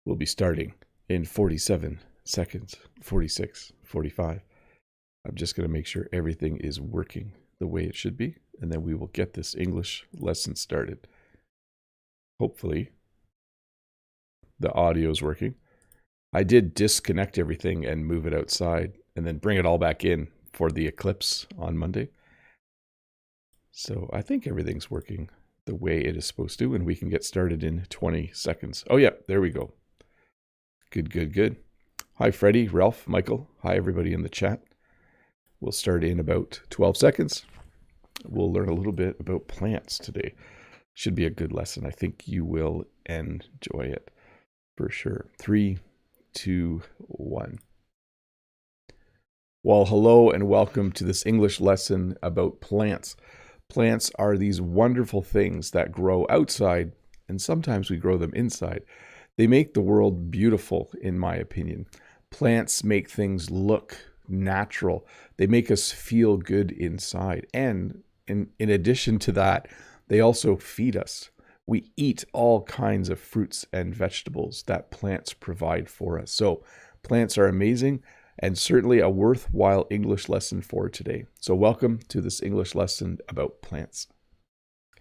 We'll be starting in 47 seconds, 46, 45. I'm just going to make sure everything is working the way it should be, and then we will get this English lesson started. Hopefully, the audio is working. I did disconnect everything and move it outside and then bring it all back in for the eclipse on Monday. So I think everything's working the way it is supposed to, and we can get started in 20 seconds. Oh yeah, there we go. Good. Hi, Freddie, Ralph, Michael. Hi, everybody in the chat. We'll start in about 12 seconds. We'll learn a little bit about plants today. Should be a good lesson. I think you will enjoy it for sure. 3, 2, 1. Well, hello and welcome to this English lesson about plants. Plants are these wonderful things that grow outside, and sometimes we grow them inside. They make the world beautiful, in my opinion. Plants make things look natural. They make us feel good inside. And in addition to that, they also feed us. We eat all kinds of fruits and vegetables that plants provide for us. So plants are amazing and certainly a worthwhile English lesson for today. So welcome to this English lesson about plants.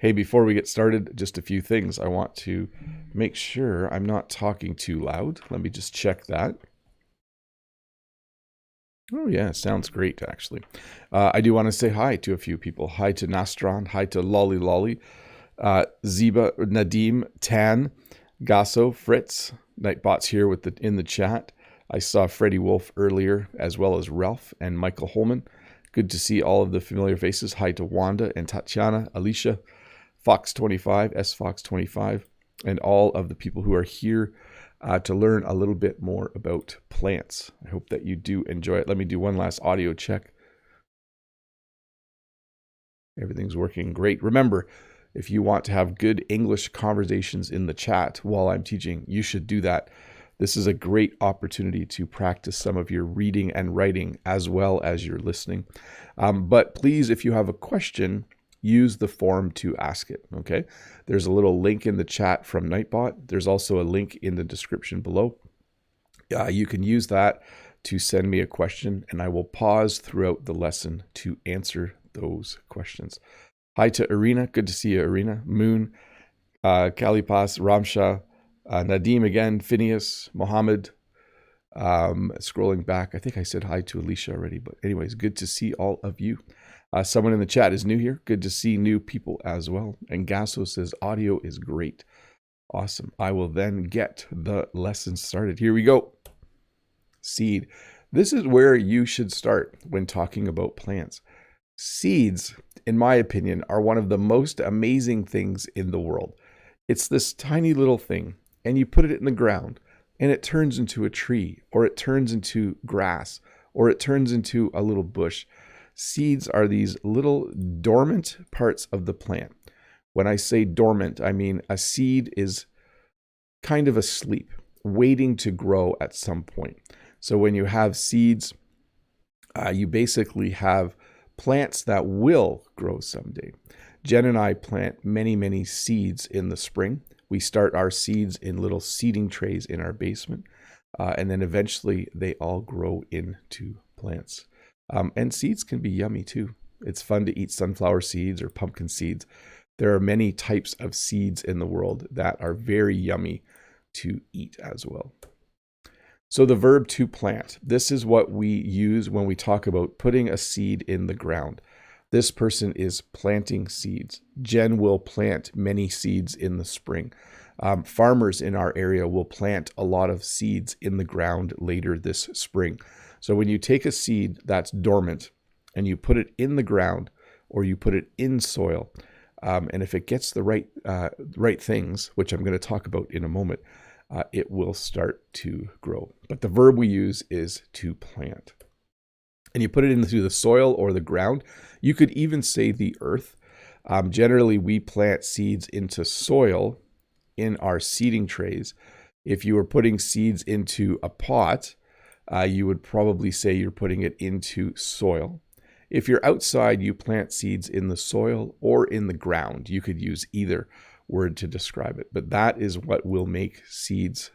Hey, before we get started, just a few things. I want to make sure I'm not talking too loud. Let me just check that. Oh yeah, sounds great actually. I do want to say hi to a few people. Hi to Nastron, hi to Lolly, Ziba, Nadim, Tan, Gasso, Fritz, Nightbot's here with in the chat. I saw Freddie Wolf earlier, as well as Ralph and Michael Holman. Good to see all of the familiar faces. Hi to Wanda and Tatiana, Alicia, Fox25, SFox25, and all of the people who are here to learn a little bit more about plants. I hope that you do enjoy it. Let me do one last audio check. Everything's working great. Remember, if you want to have good English conversations in the chat while I'm teaching, you should do that. This is a great opportunity to practice some of your reading and writing as well as your listening. But please, if you have a question, use the form to ask it, okay? There's a little link in the chat from Nightbot. There's also a link in the description below. You can use that to send me a question, and I will pause throughout the lesson to answer those questions. Hi to Irina. Good to see you, Irina. Moon, Kalipas, Ramsha, Nadim again, Phineas, Mohammed. Scrolling back, I think I said hi to Alicia already, but anyways, good to see all of you. Someone in the chat is new here. Good to see new people as well. And Gasso says audio is great. Awesome. I will then get the lesson started. Here we go. Seed. This is where you should start when talking about plants. Seeds, in my opinion, are one of the most amazing things in the world. It's this tiny little thing, and you put it in the ground, and it turns into a tree, or it turns into grass, or it turns into a little bush. Seeds are these little dormant parts of the plant. When I say dormant, I mean a seed is kind of asleep, waiting to grow at some point. So when you have seeds, you basically have plants that will grow someday. Jen and I plant many seeds in the spring. We start our seeds in little seeding trays in our basement, and then eventually they all grow into plants. And seeds can be yummy too. It's fun to eat sunflower seeds or pumpkin seeds. There are many types of seeds in the world that are very yummy to eat as well. So the verb to plant, this is what we use when we talk about putting a seed in the ground. This person is planting seeds. Jen will plant many seeds in the spring. Farmers in our area will plant a lot of seeds in the ground later this spring. So when you take a seed that's dormant and you put it in the ground or you put it in soil, and if it gets the right things, which I'm going to talk about in a moment, it will start to grow. But the verb we use is to plant. And you put it into the soil or the ground. You could even say the earth. Generally, we plant seeds into soil in our seeding trays. If you were putting seeds into a pot, you would probably say you're putting it into soil. If you're outside, you plant seeds in the soil or in the ground. You could use either word to describe it, but that is what will make seeds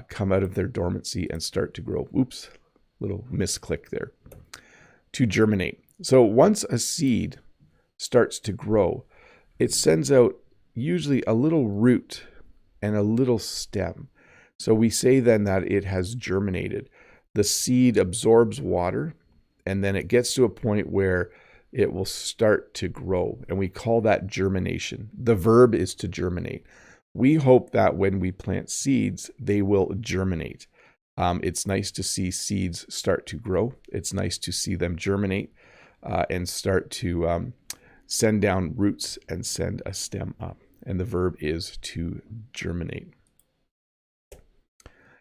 come out of their dormancy and start to grow. Oops, little misclick there. To germinate. So once a seed starts to grow, it sends out usually a little root and a little stem. So we say then that it has germinated. The seed absorbs water, and then it gets to a point where it will start to grow, and we call that germination. The verb is to germinate. We hope that when we plant seeds, they will germinate. It's nice to see seeds start to grow. It's nice to see them germinate and start to send down roots and send a stem up. And the verb is to germinate.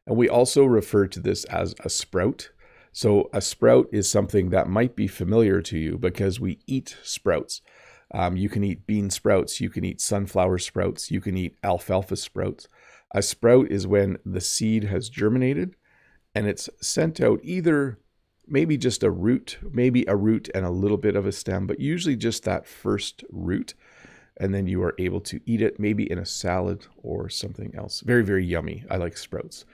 And we also refer to this as a sprout. So a sprout is something that might be familiar to you because we eat sprouts. You can eat bean sprouts, you can eat sunflower sprouts, you can eat alfalfa sprouts. A sprout is when the seed has germinated and it's sent out either maybe just a root, maybe a root and a little bit of a stem, but usually just that first root. And then you are able to eat it maybe in a salad or something else. Very, very yummy. I like sprouts.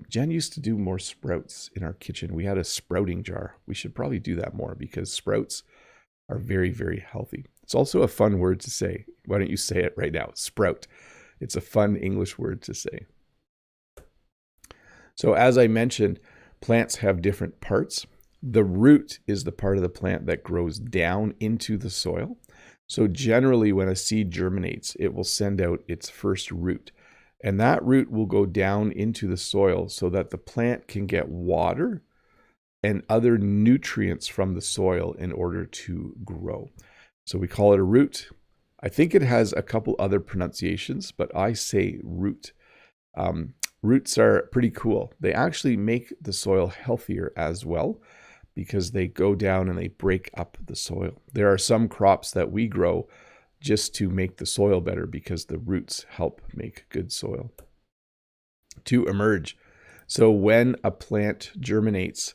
Jen used to do more sprouts in our kitchen. We had a sprouting jar. We should probably do that more because sprouts are very, very healthy. It's also a fun word to say. Why don't you say it right now? Sprout. It's a fun English word to say. So as I mentioned, plants have different parts. The root is the part of the plant that grows down into the soil. So generally when a seed germinates, it will send out its first root. And that root will go down into the soil so that the plant can get water and other nutrients from the soil in order to grow. So we call it a root. I think it has a couple other pronunciations, but I say root. Roots are pretty cool. They actually make the soil healthier as well because they go down and they break up the soil. There are some crops that we grow just to make the soil better because the roots help make good soil. To emerge. So when a plant germinates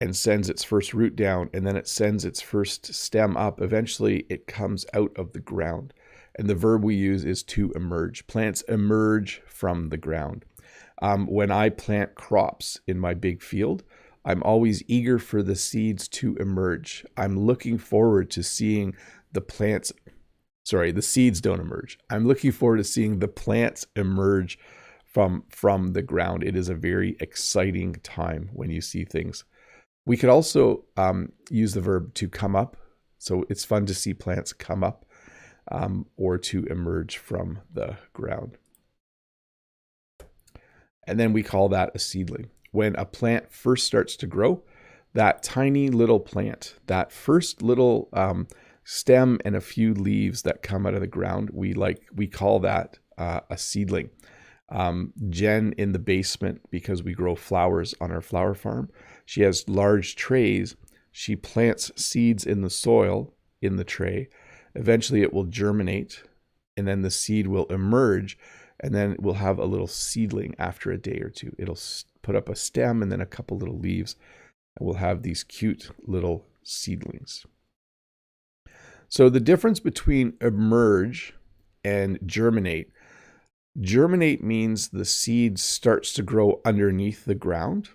and sends its first root down and then it sends its first stem up, eventually it comes out of the ground. And the verb we use is to emerge. Plants emerge from the ground. When I plant crops in my big field, I'm always eager for the seeds to emerge. I'm looking forward to seeing the seeds don't emerge. I'm looking forward to seeing the plants emerge from the ground. It is a very exciting time when you see things. We could also use the verb to come up. So it's fun to see plants come up or to emerge from the ground. And then we call that a seedling. When a plant first starts to grow, that tiny little plant, that first little stem and a few leaves that come out of the ground, we call that a seedling. Jen in the basement, because we grow flowers on our flower farm, she has large trays. She plants seeds in the soil in the tray. Eventually it will germinate and then the seed will emerge and then we'll have a little seedling after a day or two. It'll put up a stem and then a couple little leaves and we'll have these cute little seedlings. So the difference between emerge and germinate. Germinate means the seed starts to grow underneath the ground.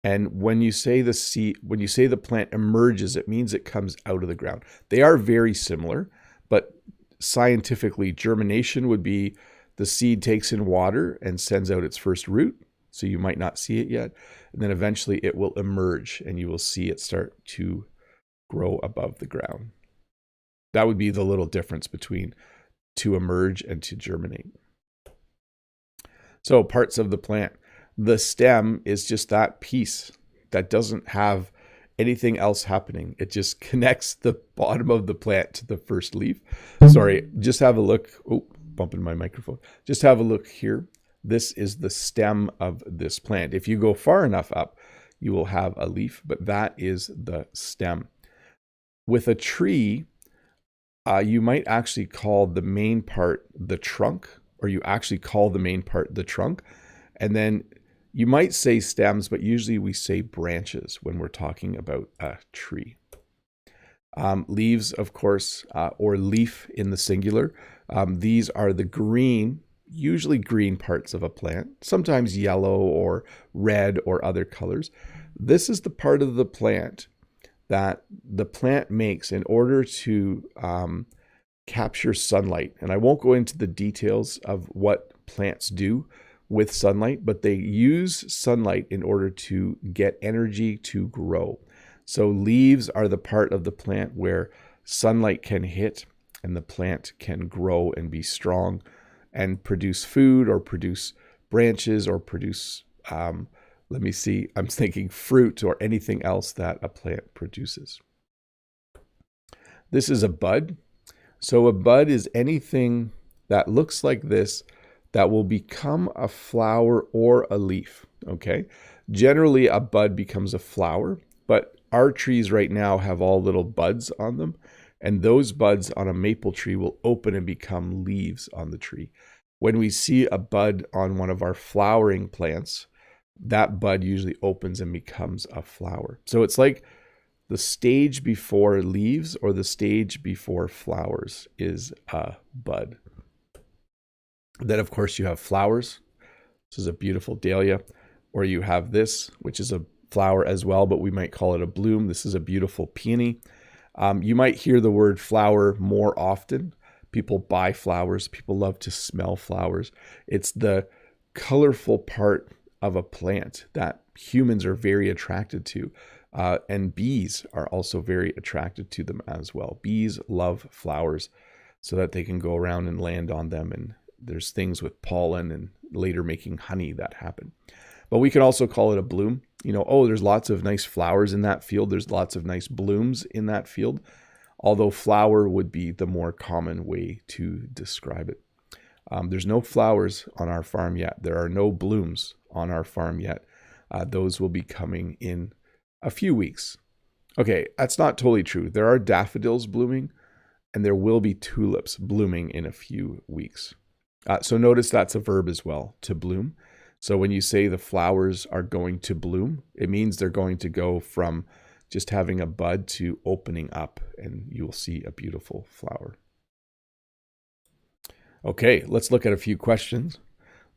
And when you say the plant emerges, it means it comes out of the ground. They are very similar, but scientifically, germination would be the seed takes in water and sends out its first root. So you might not see it yet. And then eventually it will emerge and you will see it start to grow above the ground. That would be the little difference between to emerge and to germinate. So parts of the plant. The stem is just that piece that doesn't have anything else happening. It just connects the bottom of the plant to the first leaf. Sorry, just have a look. Oh, bumping my microphone. Just have a look here. This is the stem of this plant. If you go far enough up, you will have a leaf, but that is the stem. With a tree, you might actually call the main part the trunk, or you actually call the main part the trunk. And then you might say stems, but usually we say branches when we're talking about a tree. Leaves, of course, or leaf in the singular. These are the green, usually green parts of a plant, sometimes yellow or red or other colors. This is the part of the plant that the plant makes in order to capture sunlight. And I won't go into the details of what plants do with sunlight, but they use sunlight in order to get energy to grow. So leaves are the part of the plant where sunlight can hit and the plant can grow and be strong and produce food or produce branches or produce, I'm thinking fruit or anything else that a plant produces. This is a bud. So a bud is anything that looks like this that will become a flower or a leaf, okay? Generally, a bud becomes a flower, but our trees right now have all little buds on them, and those buds on a maple tree will open and become leaves on the tree. When we see a bud on one of our flowering plants, that bud usually opens and becomes a flower. So it's like the stage before leaves or the stage before flowers is a bud. Then, of course, you have flowers. This is a beautiful dahlia. Or you have this, which is a flower as well, but we might call it a bloom. This is a beautiful peony. You might hear the word flower more often. People buy flowers. People love to smell flowers. It's the colorful part of a plant that humans are very attracted to. And bees are also very attracted to them as well. Bees love flowers so that they can go around and land on them. And there's things with pollen and later making honey that happen. But we can also call it a bloom. You know, oh, there's lots of nice flowers in that field. There's lots of nice blooms in that field. Although flower would be the more common way to describe it. There's no flowers on our farm yet. There are no blooms on our farm yet. Those will be coming in a few weeks. Okay, that's not totally true. There are daffodils blooming, and there will be tulips blooming in a few weeks. So notice that's a verb as well, to bloom. So when you say the flowers are going to bloom, it means they're going to go from just having a bud to opening up, and you'll see a beautiful flower. Okay, let's look at a few questions.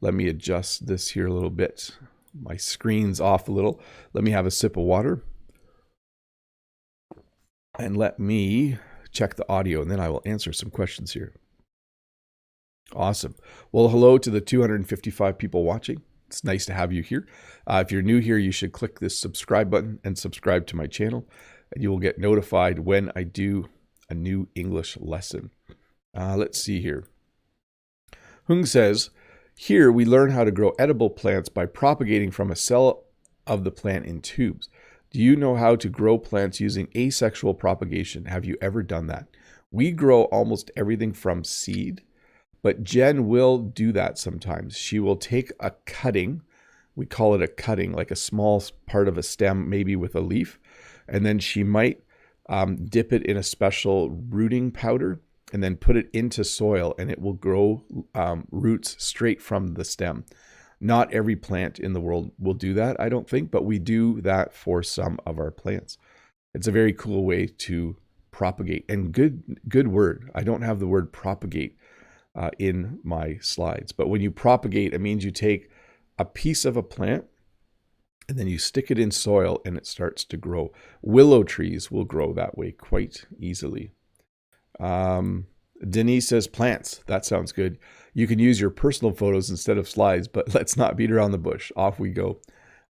Let me adjust this here a little bit. My screen's off a little. Let me have a sip of water. And let me check the audio, and then I will answer some questions here. Awesome. Well, hello to the 255 people watching. It's nice to have you here. If you're new here, you should click this subscribe button and subscribe to my channel, and you will get notified when I do a new English lesson. Let's see here. Hung says, here we learn how to grow edible plants by propagating from a cell of the plant in tubes. Do you know how to grow plants using asexual propagation? Have you ever done that? We grow almost everything from seed, but Jen will do that sometimes. She will take a cutting, we call it a cutting, like a small part of a stem, maybe with a leaf, and then she might dip it in a special rooting powder and then put it into soil, and it will grow roots straight from the stem. Not every plant in the world will do that, I don't think, but we do that for some of our plants. It's a very cool way to propagate, and good word. I don't have the word propagate in my slides, but when you propagate, it means you take a piece of a plant and then you stick it in soil and it starts to grow. Willow trees will grow that way quite easily. Denise says plants. That sounds good. You can use your personal photos instead of slides, but let's not beat around the bush. Off we go.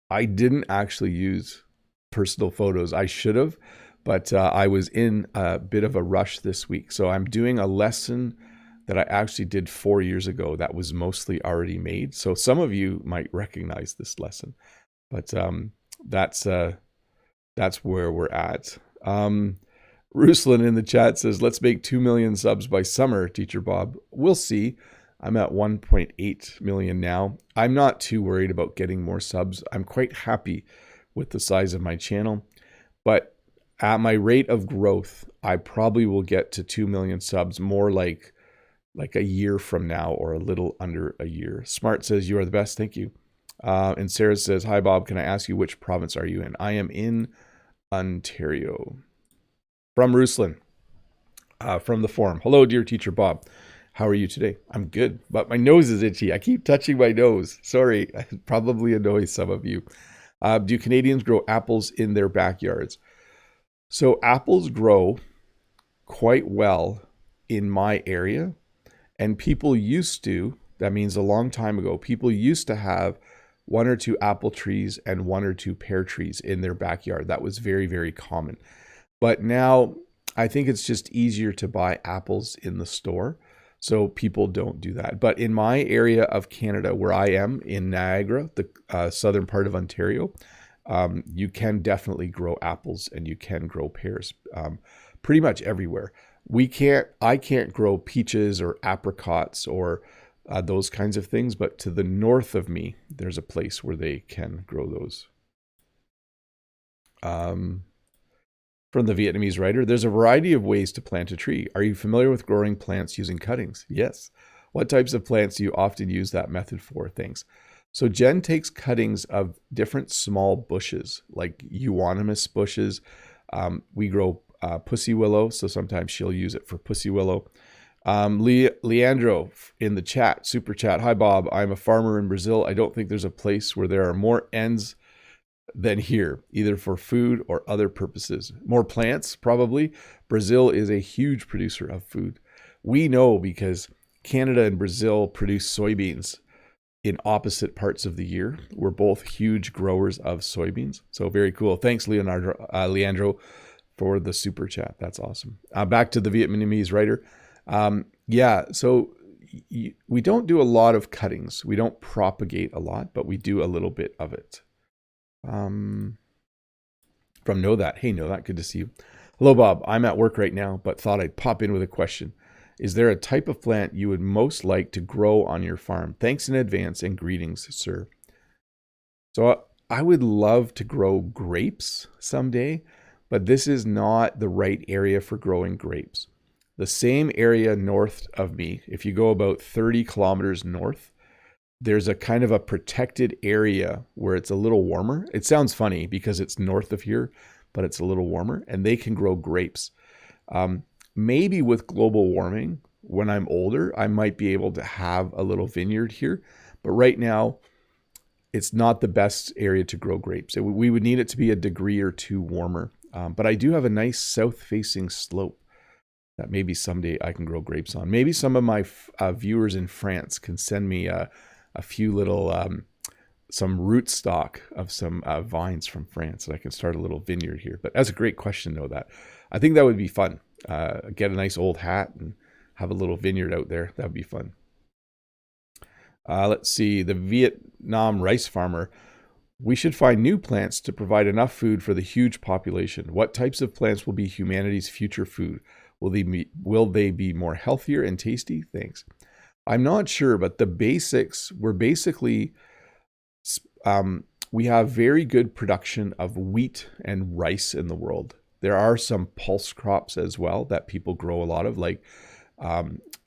I didn't actually use personal photos. I should have, but I was in a bit of a rush this week. So I'm doing a lesson that I actually did 4 years ago that was mostly already made. So some of you might recognize this lesson, but that's where we're at. Ruslan in the chat says, let's make 2 million subs by summer, Teacher Bob. We'll see. I'm at 1.8 million now. I'm not too worried about getting more subs. I'm quite happy with the size of my channel. But at my rate of growth, I probably will get to 2 million subs more like a year from now, or a little under a year. Smart says, you are the best. Thank you. And Sarah says, hi, Bob. Can I ask you which province are you in? I am in Ontario. From Ruslan, from the forum. Hello, dear Teacher Bob. How are you today? I'm good, but my nose is itchy. I keep touching my nose. Sorry, I probably annoy some of you. Do Canadians grow apples in their backyards? So apples grow quite well in my area, and people used to, that means a long time ago, people used to have one or two apple trees and one or two pear trees in their backyard. That was very, very common. But now I think it's just easier to buy apples in the store. So people don't do that. But in my area of Canada, where I am in Niagara, the southern part of Ontario, you can definitely grow apples and you can grow pears pretty much everywhere. I can't grow peaches or apricots or those kinds of things, but to the north of me, there's a place where they can grow those. From the Vietnamese writer, there's a variety of ways to plant a tree. Are you familiar with growing plants using cuttings? Yes. What types of plants do you often use that method for? Thanks. So Jen takes cuttings of different small bushes, like euonymus bushes. We grow pussy willow, so sometimes she'll use it for pussy willow. Leandro in the chat, super chat. Hi, Bob. I'm a farmer in Brazil. I don't think there's a place where there are more ends than here, either for food or other purposes. More plants, probably. Brazil is a huge producer of food. We know because Canada and Brazil produce soybeans in opposite parts of the year. We're both huge growers of soybeans. So very cool. Thanks, Leandro, for the super chat. That's awesome. Back to the Vietnamese writer. So we don't do a lot of cuttings. We don't propagate a lot, but we do a little bit of it. From Know That. Hey, Know That. Good to see you. Hello, Bob. I'm at work right now, but thought I'd pop in with a question. Is there a type of plant you would most like to grow on your farm? Thanks in advance and greetings, sir. So I would love to grow grapes someday, but this is not the right area for growing grapes. The same area north of me, if you go about 30 kilometers north, there's a kind of a protected area where it's a little warmer. It sounds funny because it's north of here, but it's a little warmer, and they can grow grapes. Maybe with global warming, when I'm older, I might be able to have a little vineyard here. But right now, it's not the best area to grow grapes. We would need it to be a degree or two warmer. But I do have a nice south-facing slope that maybe someday I can grow grapes on. Maybe some of my viewers in France can send me a few little, some rootstock of some vines from France, and I can start a little vineyard here. But that's a great question, though. That I think that would be fun. Get a nice old hat and have a little vineyard out there. That would be fun. Let's see. The Vietnam rice farmer. We should find new plants to provide enough food for the huge population. What types of plants will be humanity's future food? Will they be more healthier and tasty? Thanks. I'm not sure, but the basics, we have very good production of wheat and rice in the world. There are some pulse crops as well that people grow a lot of, like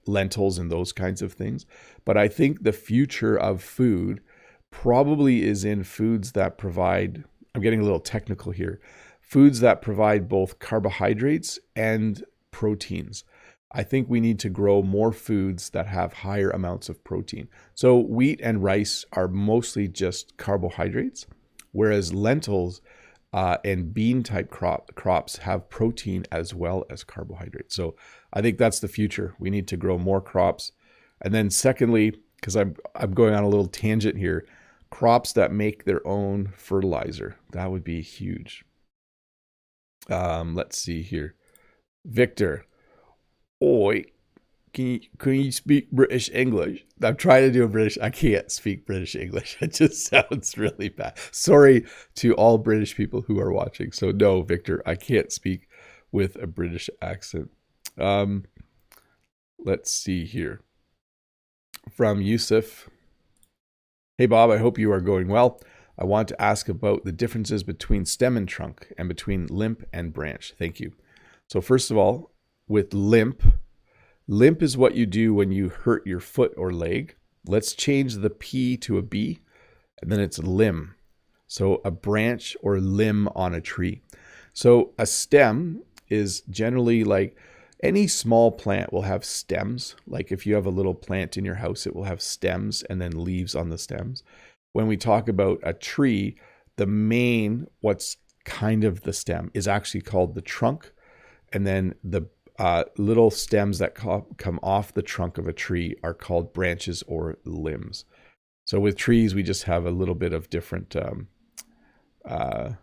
lentils and those kinds of things. But I think the future of food probably is in foods that provide, I'm getting a little technical here, foods that provide both carbohydrates and proteins. I think we need to grow more foods that have higher amounts of protein. So wheat and rice are mostly just carbohydrates, whereas lentils and bean type crops have protein as well as carbohydrates. So I think that's the future. We need to grow more crops. And then secondly, because I'm going on a little tangent here, crops that make their own fertilizer. That would be huge. Let's see here. Victor. Oi, can you speak British English? I'm trying to do a British. I can't speak British English. It just sounds really bad. Sorry to all British people who are watching. So no, Victor, I can't speak with a British accent. Let's see here. From Yusuf. Hey, Bob, I hope you are going well. I want to ask about the differences between stem and trunk and between limb and branch. Thank you. So first of all, with limb is what you do when you hurt your foot or leg. Let's change the P to a B, and then it's limb. So a branch or limb on a tree. So a stem is generally like, Any small plant will have stems. Like if you have a little plant in your house, it will have stems and then leaves on the stems. When we talk about a tree, the main, what's kind of the stem, is actually called the trunk. And then the little stems that come off the trunk of a tree are called branches or limbs. So with trees, we just have a little bit of different, a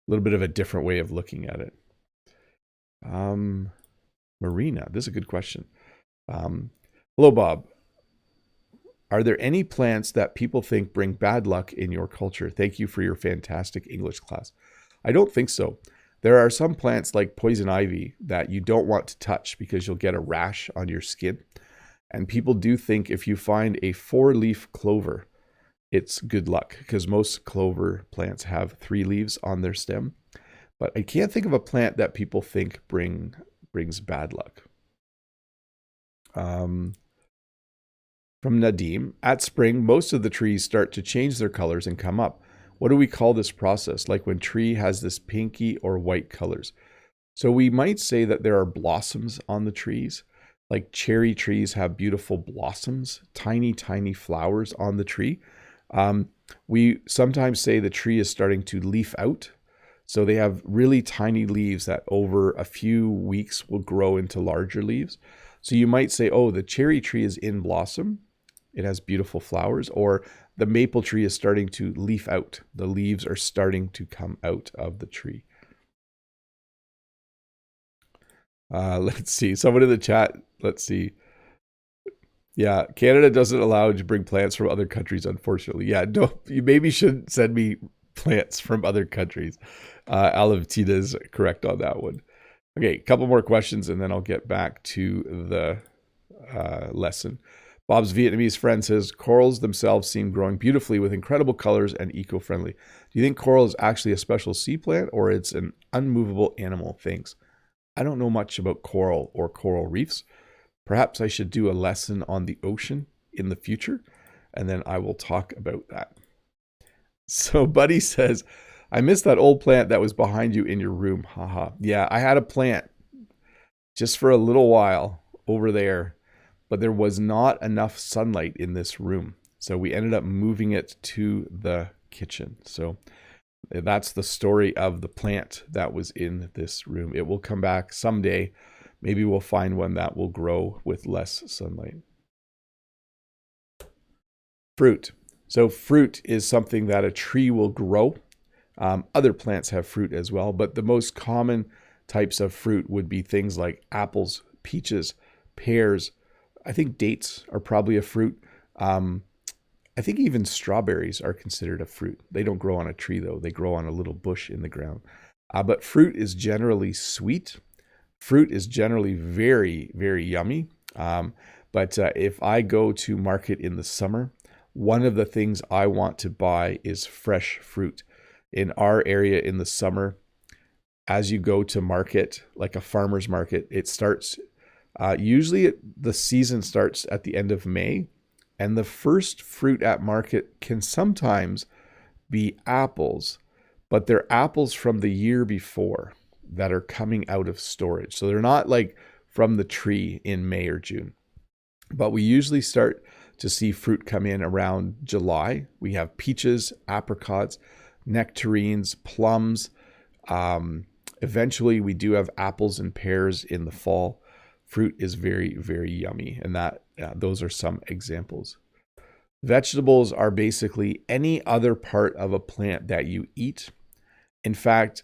different way of looking at it. Marina, this is a good question. Hello, Bob. Are there any plants that people think bring bad luck in your culture? Thank you for your fantastic English class. I don't think so. There are some plants like poison ivy that you don't want to touch because you'll get a rash on your skin. And people do think if you find a 4-leaf clover, it's good luck, because most clover plants have 3 leaves on their stem. But I can't think of a plant that people think brings bad luck. From Nadim, at spring, most of the trees start to change their colors and come up. What do we call this process? Like when tree has this pinky or white colors. So we might say that there are blossoms on the trees. Like cherry trees have beautiful blossoms, tiny, tiny flowers on the tree. We sometimes say the tree is starting to leaf out. So they have really tiny leaves that over a few weeks will grow into larger leaves. So you might say, oh, the cherry tree is in blossom. It has beautiful flowers. Or the maple tree is starting to leaf out. The leaves are starting to come out of the tree. Let's see. Someone in the chat, let's see. Yeah, Canada doesn't allow you to bring plants from other countries, unfortunately. Yeah, no, you maybe shouldn't send me plants from other countries. Alavitina is correct on that one. Okay, a couple more questions and then I'll get back to the lesson. Bob's Vietnamese friend says, corals themselves seem growing beautifully with incredible colors and eco-friendly. Do you think coral is actually a special sea plant or it's an unmovable animal? Thanks. I don't know much about coral or coral reefs. Perhaps I should do a lesson on the ocean in the future, and then I will talk about that. So Buddy says, I missed that old plant that was behind you in your room. Haha. Yeah, I had a plant just for a little while over there, but there was not enough sunlight in this room. So we ended up moving it to the kitchen. So that's the story of the plant that was in this room. It will come back someday. Maybe we'll find one that will grow with less sunlight. Fruit. So fruit is something that a tree will grow. Other plants have fruit as well, but the most common types of fruit would be things like apples, peaches, pears. I think dates are probably a fruit. I think even strawberries are considered a fruit. They don't grow on a tree though. They grow on a little bush in the ground. But fruit is generally sweet. Fruit is generally very, very yummy. But if I go to market in the summer, one of the things I want to buy is fresh fruit. In our area in the summer, as you go to market, like a farmer's market, it starts, usually the season starts at the end of May. And the first fruit at market can sometimes be apples, but they're apples from the year before that are coming out of storage. So they're not like from the tree in May or June. But we usually start to see fruit come in around July. We have peaches, apricots, nectarines, plums. Eventually we do have apples and pears in the fall. Fruit is very, very yummy. And those are some examples. Vegetables are basically any other part of a plant that you eat. In fact,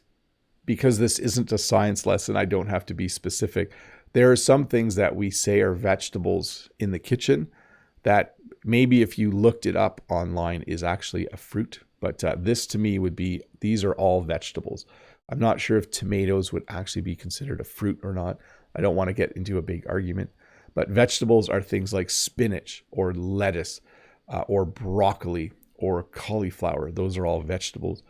because this isn't a science lesson, I don't have to be specific. There are some things that we say are vegetables in the kitchen that maybe if you looked it up online is actually a fruit. But this to me would be, these are all vegetables. I'm not sure if tomatoes would actually be considered a fruit or not. I don't want to get into a big argument. But vegetables are things like spinach or lettuce or broccoli or cauliflower. Those are all vegetables.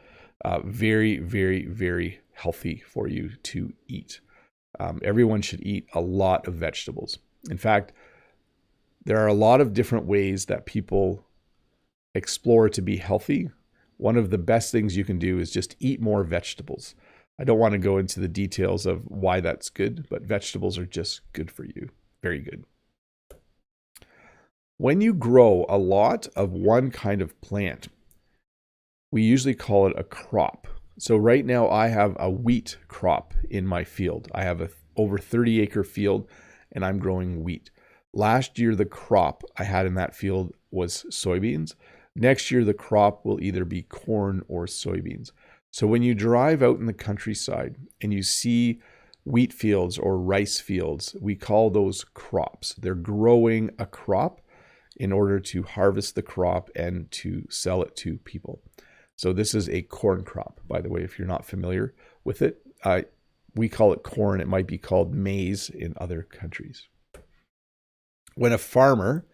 Very, very, very healthy for you to eat. Everyone should eat a lot of vegetables. In fact, there are a lot of different ways that people explore to be healthy. One of the best things you can do is just eat more vegetables. I don't want to go into the details of why that's good, but vegetables are just good for you. Very good. When you grow a lot of one kind of plant, we usually call it a crop. So right now I have a wheat crop in my field. I have a over 30-acre field and I'm growing wheat. Last year, the crop I had in that field was soybeans. Next year, the crop will either be corn or soybeans. So when you drive out in the countryside and you see wheat fields or rice fields, we call those crops. They're growing a crop in order to harvest the crop and to sell it to people. So this is a corn crop, by the way, if you're not familiar with it. We call it corn. It might be called maize in other countries. When a farmer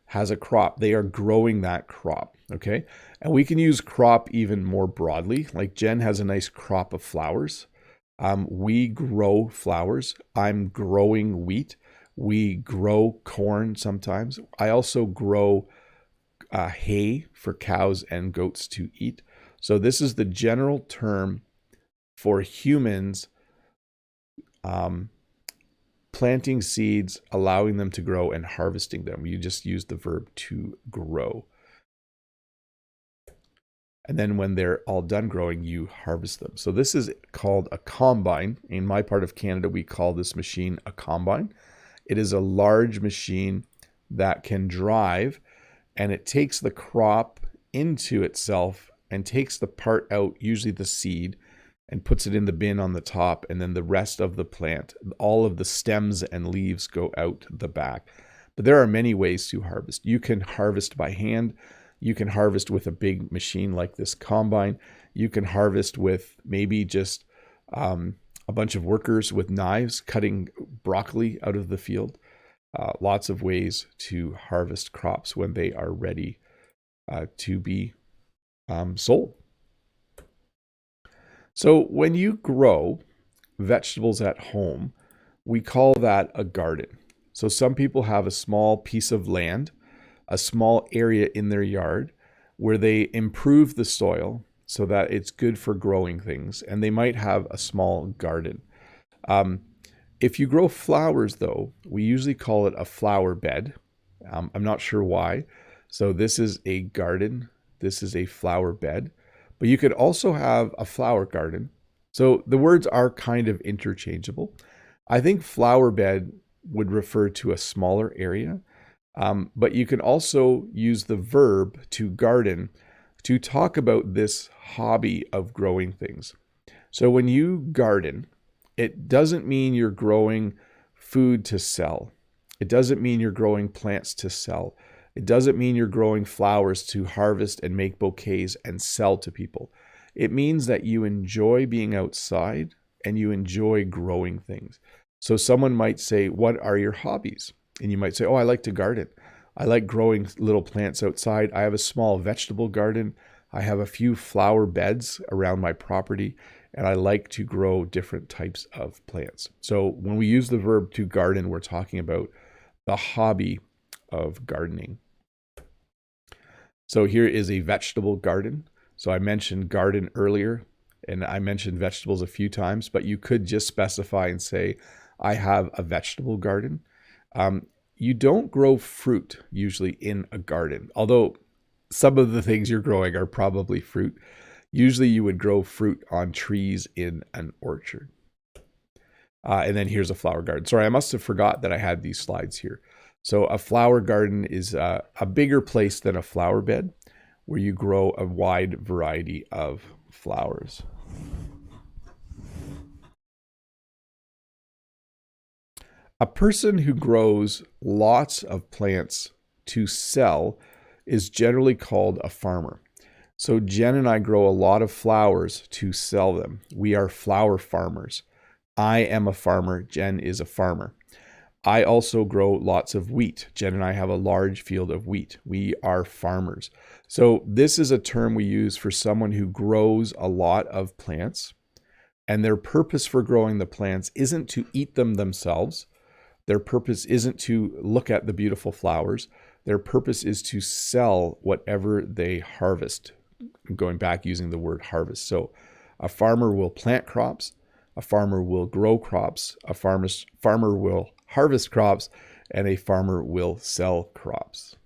has a crop, they are growing that crop, okay? And we can use crop even more broadly. Like Jen has a nice crop of flowers. We grow flowers. I'm growing wheat. We grow corn sometimes. I also grow hay for cows and goats to eat. So this is the general term for humans planting seeds, allowing them to grow, and harvesting them. You just use the verb to grow. And then when they're all done growing, you harvest them. So this is called a combine. In my part of Canada, we call this machine a combine. It is a large machine that can drive, and it takes the crop into itself and takes the part out, usually the seed, and puts it in the bin on the top, and then the rest of the plant, all of the stems and leaves go out the back. But there are many ways to harvest. You can harvest by hand. You can harvest with a big machine like this combine. You can harvest with maybe just a bunch of workers with knives cutting broccoli out of the field. Lots of ways to harvest crops when they are ready to be sold. So when you grow vegetables at home, we call that a garden. So some people have a small piece of land, a small area in their yard where they improve the soil so that it's good for growing things, and they might have a small garden. If you grow flowers, though, we usually call it a flower bed. I'm not sure why. So this is a garden. This is a flower bed. But you could also have a flower garden. So the words are kind of interchangeable. I think flower bed would refer to a smaller area. But you can also use the verb to garden to talk about this hobby of growing things. So when you garden, it doesn't mean you're growing food to sell. It doesn't mean you're growing plants to sell. It doesn't mean you're growing flowers to harvest and make bouquets and sell to people. It means that you enjoy being outside and you enjoy growing things. So someone might say, what are your hobbies? And you might say, oh, I like to garden. I like growing little plants outside. I have a small vegetable garden. I have a few flower beds around my property, and I like to grow different types of plants. So when we use the verb to garden, we're talking about the hobby of gardening. So here is a vegetable garden. So I mentioned garden earlier, and I mentioned vegetables a few times, but you could just specify and say, I have a vegetable garden. You don't grow fruit usually in a garden, although some of the things you're growing are probably fruit. Usually you would grow fruit on trees in an orchard. And then here's a flower garden. Sorry, I must have forgot that I had these slides here. So a flower garden is a bigger place than a flower bed where you grow a wide variety of flowers. A person who grows lots of plants to sell is generally called a farmer. So Jen and I grow a lot of flowers to sell them. We are flower farmers. I am a farmer. Jen is a farmer. I also grow lots of wheat. Jen and I have a large field of wheat. We are farmers. So this is a term we use for someone who grows a lot of plants, and their purpose for growing the plants isn't to eat them themselves. Their purpose isn't to look at the beautiful flowers. Their purpose is to sell whatever they harvest. I'm going back using the word harvest. So A farmer will plant crops, a farmer will grow crops, a farmer will harvest crops, and a farmer will sell crops.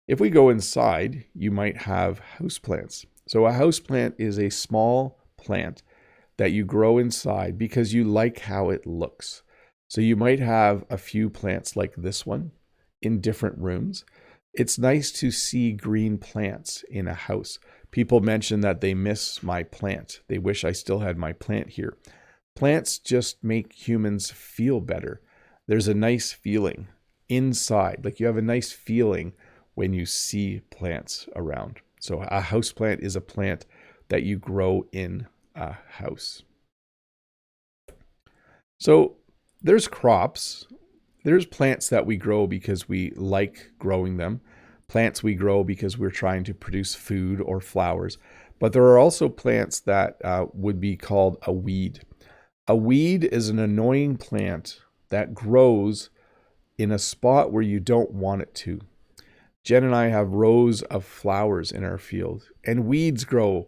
If we go inside, you might have houseplants. So a houseplant is a small plant that you grow inside because you like how it looks. So you might have a few plants like this one in different rooms. It's nice to see green plants in a house. People mention that they miss my plant. They wish I still had my plant here. Plants just make humans feel better. There's a nice feeling inside, like you have a nice feeling when you see plants around. So a houseplant is a plant that you grow in a house. So there's crops. There's plants that we grow because we like growing them. Plants we grow because we're trying to produce food or flowers. But there are also plants that would be called a weed. A weed is an annoying plant that grows in a spot where you don't want it to. Jen and I have rows of flowers in our field, and weeds grow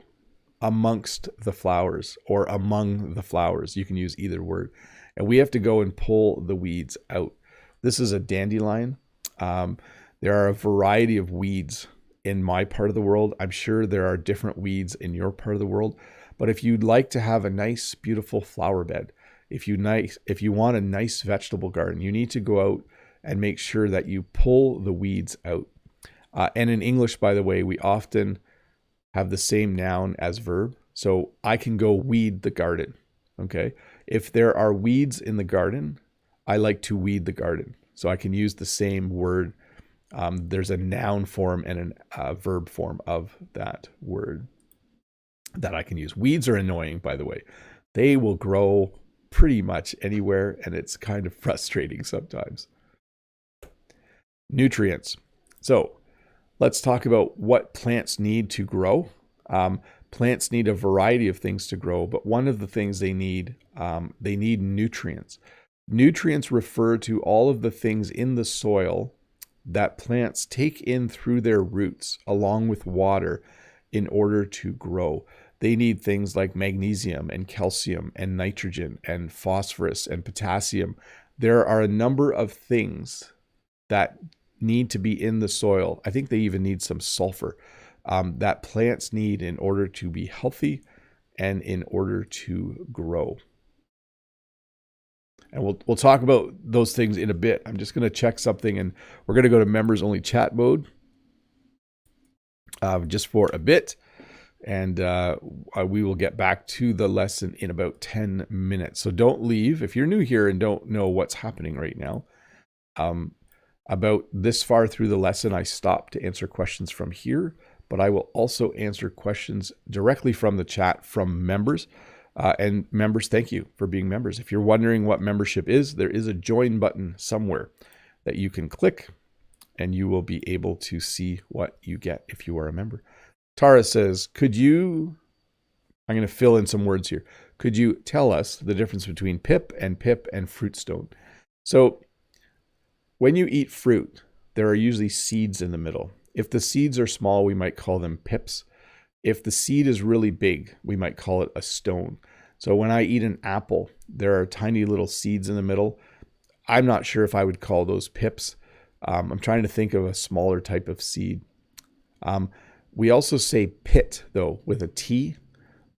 amongst the flowers or among the flowers. You can use either word. And we have to go and pull the weeds out. This is a dandelion. There are a variety of weeds in my part of the world. I'm sure there are different weeds in your part of the world. But if you'd like to have a nice, beautiful flower bed, if you want a nice vegetable garden, you need to go out and make sure that you pull the weeds out. And in English, by the way, we often have the same noun as verb. So I can go weed the garden. Okay. If there are weeds in the garden, I like to weed the garden. So I can use the same word. There's a noun form and a verb form of that word that I can use. Weeds are annoying, by the way. They will grow pretty much anywhere, and it's kind of frustrating sometimes. Nutrients. So let's talk about what plants need to grow. Plants need a variety of things to grow, but one of the things they need nutrients. Nutrients refer to all of the things in the soil that plants take in through their roots along with water in order to grow. They need things like magnesium and calcium and nitrogen and phosphorus and potassium. There are a number of things that need to be in the soil. I think they even need some sulfur that plants need in order to be healthy and in order to grow. And we'll talk about those things in a bit. I'm just going to check something, and we're going to go to members only chat mode just for a bit. And we will get back to the lesson in about 10 minutes. So don't leave. If you're new here and don't know what's happening right now, about this far through the lesson, I stopped to answer questions from here, but I will also answer questions directly from the chat from members. And members, thank you for being members. If you're wondering what membership is, there is a join button somewhere that you can click, and you will be able to see what you get if you are a member. Tara says, I'm going to fill in some words here. Could you tell us the difference between pip and fruitstone? So when you eat fruit, there are usually seeds in the middle. If the seeds are small, we might call them pips. If the seed is really big, we might call it a stone. So when I eat an apple, there are tiny little seeds in the middle. I'm not sure if I would call those pips. I'm trying to think of a smaller type of seed. We also say pit, though, with a T.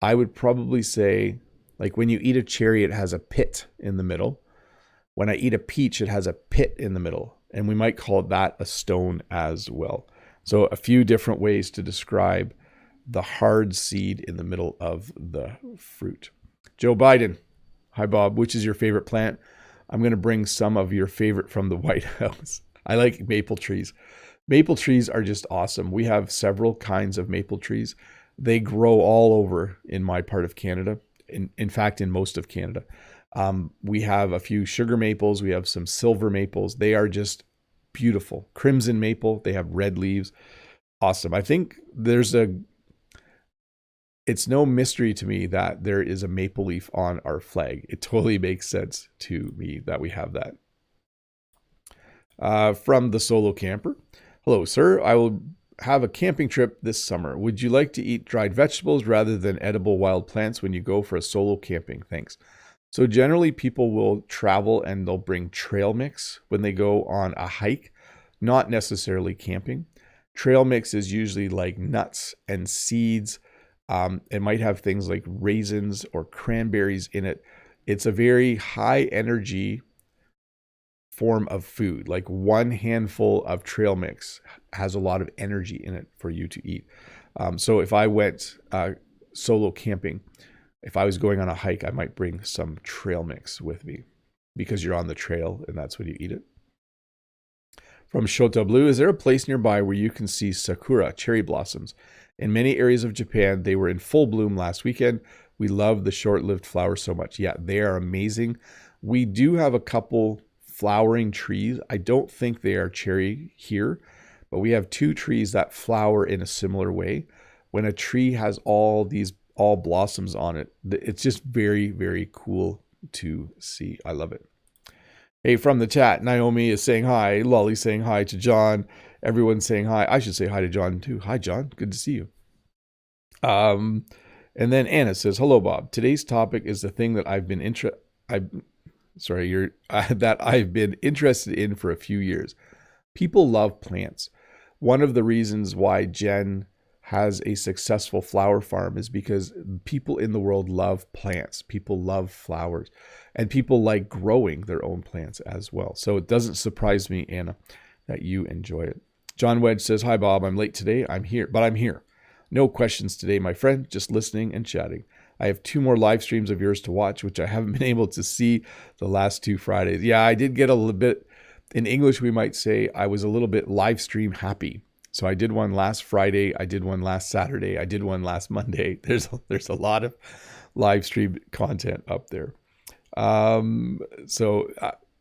I would probably say, like when you eat a cherry, it has a pit in the middle. When I eat a peach, it has a pit in the middle. And we might call that a stone as well. So a few different ways to describe the hard seed in the middle of the fruit. Joe Biden. Hi, Bob. Which is your favorite plant? I'm going to bring some of your favorite from the White House. I like maple trees. Maple trees are just awesome. We have several kinds of maple trees. They grow all over in my part of Canada. In fact, in most of Canada. We have a few sugar maples. We have some silver maples. They are just beautiful. Crimson maple. They have red leaves. Awesome. I think it's no mystery to me that there is a maple leaf on our flag. It totally makes sense to me that we have that. From the solo camper. Hello, sir. have a camping trip this summer. Would you like to eat dried vegetables rather than edible wild plants when you go for a solo camping? Thanks. So generally people will travel and they'll bring trail mix when they go on a hike, not necessarily camping. Trail mix is usually like nuts and seeds. It might have things like raisins or cranberries in it. It's a very high energy form of food. Like one handful of trail mix has a lot of energy in it for you to eat. So if I went solo camping, if I was going on a hike, I might bring some trail mix with me because you're on the trail and that's when you eat it. From Shota Blue, is there a place nearby where you can see sakura cherry blossoms? In many areas of Japan, they were in full bloom last weekend. We love the short-lived flowers so much. Yeah, they are amazing. We do have a couple flowering trees. I don't think they are cherry here, but we have 2 trees that flower in a similar way. When a tree has all blossoms on it, it's just very, very cool to see. I love it. Hey, from the chat, Naomi is saying hi. Lolly's saying hi to John. Everyone's saying hi. I should say hi to John too. Hi, John. Good to see you. And then Anna says, hello, Bob. Today's topic is the thing that I've been that I've been interested in for a few years. People love plants. One of the reasons why Jen has a successful flower farm is because people in the world love plants. People love flowers, and people like growing their own plants as well. So it doesn't surprise me, Anna, that you enjoy it. John Wedge says, hi, Bob. I'm late today. I'm here. No questions today, my friend. Just listening and chatting. I have 2 more live streams of yours to watch, which I haven't been able to see the last 2 Fridays. Yeah, I did get a little bit, in English we might say, I was a little bit live stream happy. So I did one last Friday. I did one last Saturday. I did one last Monday. There's a lot of live stream content up there.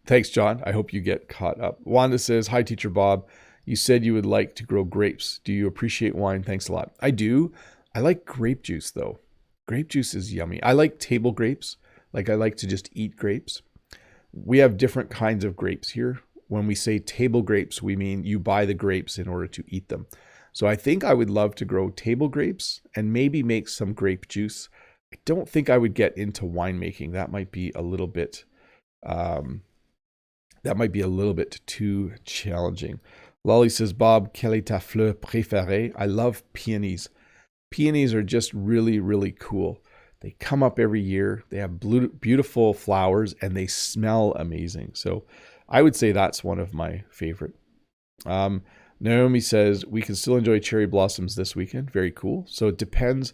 Thanks, John. I hope you get caught up. Wanda says, hi, Teacher Bob. You said you would like to grow grapes. Do you appreciate wine? Thanks a lot. I do. I like grape juice, though. Grape juice is yummy. I like table grapes. Like I like to just eat grapes. We have different kinds of grapes here. When we say table grapes, we mean you buy the grapes in order to eat them. So I think I would love to grow table grapes and maybe make some grape juice. I don't think I would get into winemaking. That might be a little bit too challenging. Lolly says, Bob, quelle est ta fleur préférée? I love peonies. Peonies are just really, really cool. They come up every year. They have beautiful flowers and they smell amazing. So I would say that's one of my favorite. Naomi says, we can still enjoy cherry blossoms this weekend. Very cool. So it depends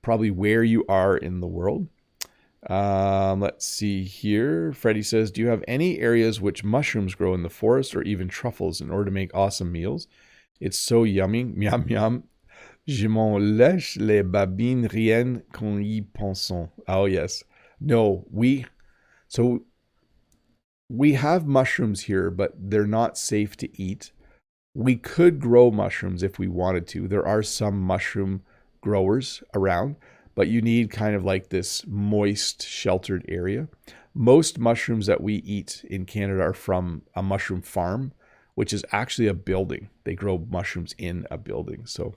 probably where you are in the world. Let's see here. Freddie says, do you have any areas which mushrooms grow in the forest or even truffles in order to make awesome meals? It's so yummy. Miam, miam. Je m'en lèche les babines rien qu'en y pensant. Oh, yes. No, we have mushrooms here, but they're not safe to eat. We could grow mushrooms if we wanted to. There are some mushroom growers around, but you need kind of like this moist, sheltered area. Most mushrooms that we eat in Canada are from a mushroom farm, which is actually a building. They grow mushrooms in a building. So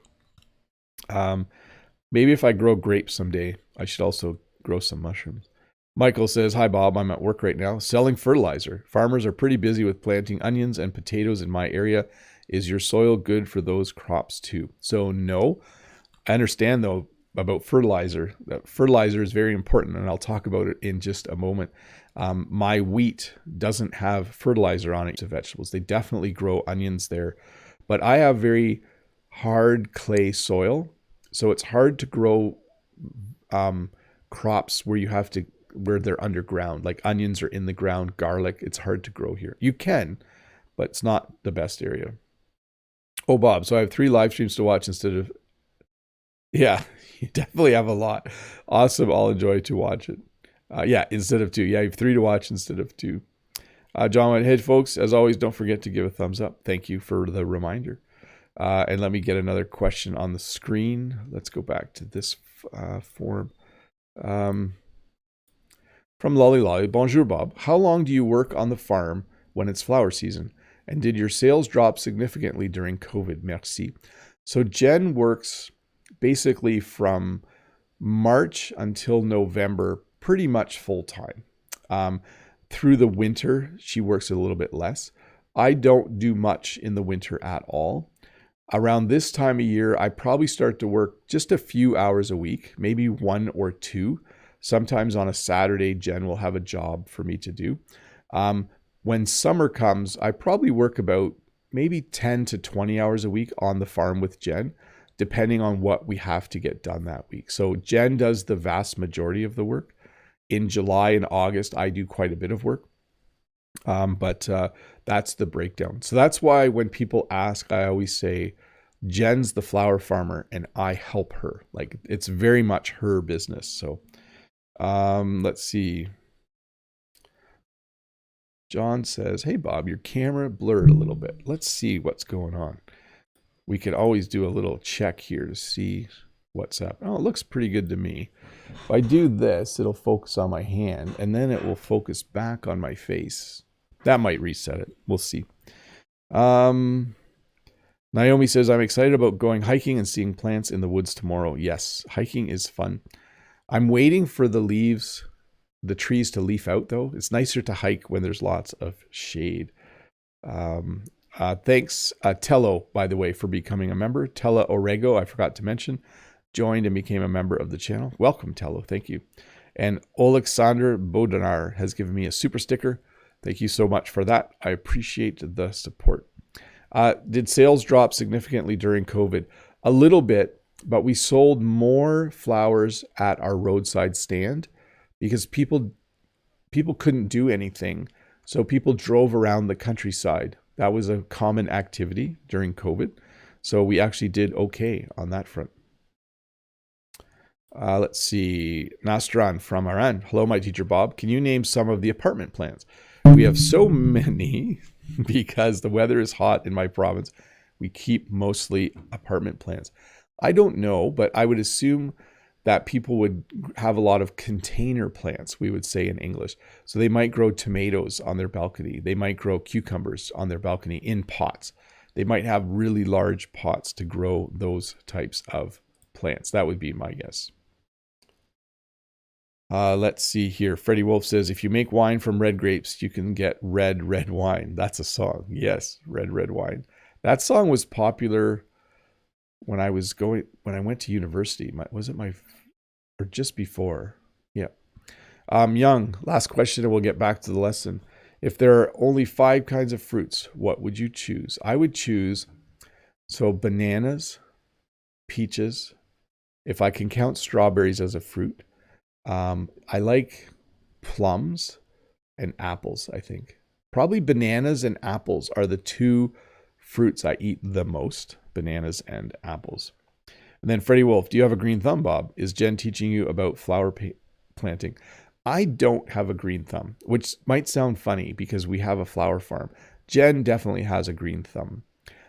maybe if I grow grapes someday, I should also grow some mushrooms. Michael says, hi, Bob. I'm at work right now selling fertilizer. Farmers are pretty busy with planting onions and potatoes in my area. Is your soil good for those crops too? So no. I understand, though, about fertilizer. That fertilizer is very important, and I'll talk about it in just a moment. My wheat doesn't have fertilizer on it to vegetables. They definitely grow onions there. But I have very hard clay soil, so it's hard to grow crops where they're underground, like onions are in the ground, garlic. It's hard to grow here. You can, but it's not the best area. Oh, Bob, so I have 3 live streams to watch instead of... Yeah, you definitely have a lot. Awesome. I'll enjoy to watch it. Instead of 2. Yeah, you have 3 to watch instead of 2. John went, hey, folks, as always, don't forget to give a thumbs up. Thank you for the reminder. And let me get another question on the screen. Let's go back to this form. From Lolly Lolly, bonjour, Bob. How long do you work on the farm when it's flower season? And did your sales drop significantly during COVID? Merci. So Jen works basically from March until November, pretty much full time. Through the winter, she works a little bit less. I don't do much in the winter at all. Around this time of year, I probably start to work just a few hours a week, maybe 1 or 2. Sometimes on a Saturday, Jen will have a job for me to do. When summer comes, I probably work about maybe 10 to 20 hours a week on the farm with Jen, depending on what we have to get done that week. So Jen does the vast majority of the work. In July and August, I do quite a bit of work. But that's the breakdown. So that's why when people ask, I always say, Jen's the flower farmer and I help her. Like, it's very much her business. So let's see. John says, hey, Bob, your camera blurred a little bit. Let's see what's going on. We could always do a little check here to see what's up. Oh, it looks pretty good to me. If I do this, it'll focus on my hand, and then it will focus back on my face. That might reset it. We'll see. Naomi says, I'm excited about going hiking and seeing plants in the woods tomorrow. Yes, hiking is fun. I'm waiting for the trees to leaf out, though. It's nicer to hike when there's lots of shade. Thanks, Tello, by the way, for becoming a member. Tella Orego, I forgot to mention, joined and became a member of the channel. Welcome, Tello. Thank you. And Alexander Bodanar has given me a super sticker. Thank you so much for that. I appreciate the support. Did sales drop significantly during COVID? A little bit, but we sold more flowers at our roadside stand because people couldn't do anything. So people drove around the countryside. That was a common activity during COVID. So we actually did okay on that front. Let's see. Nastran from Iran. Hello, my teacher Bob. Can you name some of the apartment plants? We have so many because the weather is hot in my province. We keep mostly apartment plants. I don't know, but I would assume that people would have a lot of container plants, we would say in English. So they might grow tomatoes on their balcony. They might grow cucumbers on their balcony in pots. They might have really large pots to grow those types of plants. That would be my guess. Let's see here. Freddie Wolf says, if you make wine from red grapes, you can get red wine. That's a song. Yes, red wine. That song was popular when I went to university. Or just before? Yeah. Young, last question and we'll get back to the lesson. If there are only 5 kinds of fruits, what would you choose? I would choose, bananas, peaches, if I can count strawberries as a fruit. I like plums and apples, I think. Probably bananas and apples are the 2 fruits I eat the most, bananas and apples. And then Freddie Wolf, do you have a green thumb, Bob? Is Jen teaching you about flower planting? I don't have a green thumb, which might sound funny because we have a flower farm. Jen definitely has a green thumb.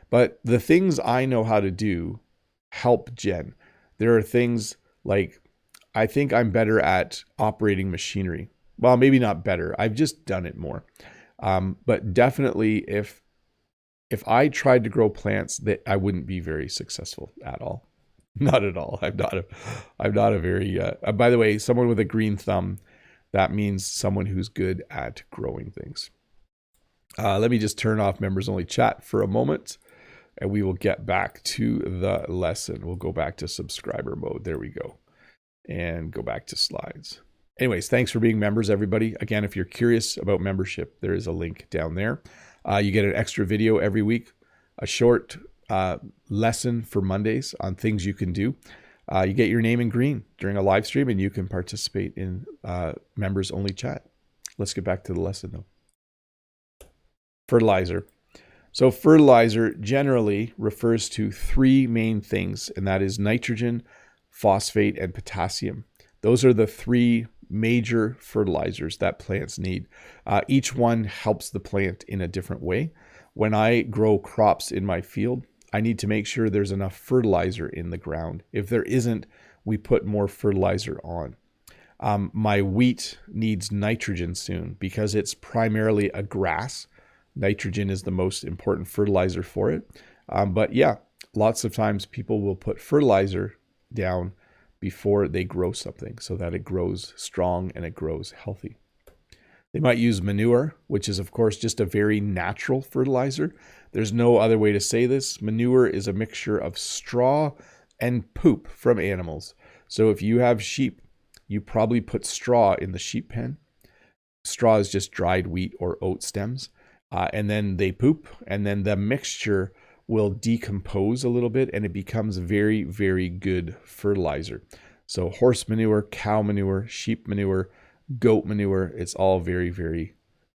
But the things I know how to do help Jen. There are things like, I think I'm better at operating machinery. Well, maybe not better. I've just done it more. But definitely if I tried to grow plants, that I wouldn't be very successful at all. Not at all. I'm not a very, by the way, someone with a green thumb, that means someone who's good at growing things. Let me just turn off members only chat for a moment and we will get back to the lesson. We'll go back to subscriber mode. There we go. And go back to slides. Anyways, thanks for being members, everybody. Again, if you're curious about membership, there is a link down there. You get an extra video every week, a short lesson for Mondays on things you can do. You get your name in green during a live stream and you can participate in members only chat. Let's get back to the lesson though. Fertilizer. So fertilizer generally refers to 3 main things, and that is nitrogen, phosphate, and potassium. Those are the 3 major fertilizers that plants need. Each one helps the plant in a different way. When I grow crops in my field, I need to make sure there's enough fertilizer in the ground. If there isn't, we put more fertilizer on. My wheat needs nitrogen soon because it's primarily a grass. Nitrogen is the most important fertilizer for it. But yeah, lots of times people will put fertilizer down before they grow something so that it grows strong and it grows healthy. They might use manure, which is of course just a very natural fertilizer. There's no other way to say this. Manure is a mixture of straw and poop from animals. So if you have sheep, you probably put straw in the sheep pen. Straw is just dried wheat or oat stems. And then they poop, and then the mixture will decompose a little bit and it becomes very, very good fertilizer. So horse manure, cow manure, sheep manure, goat manure, it's all very, very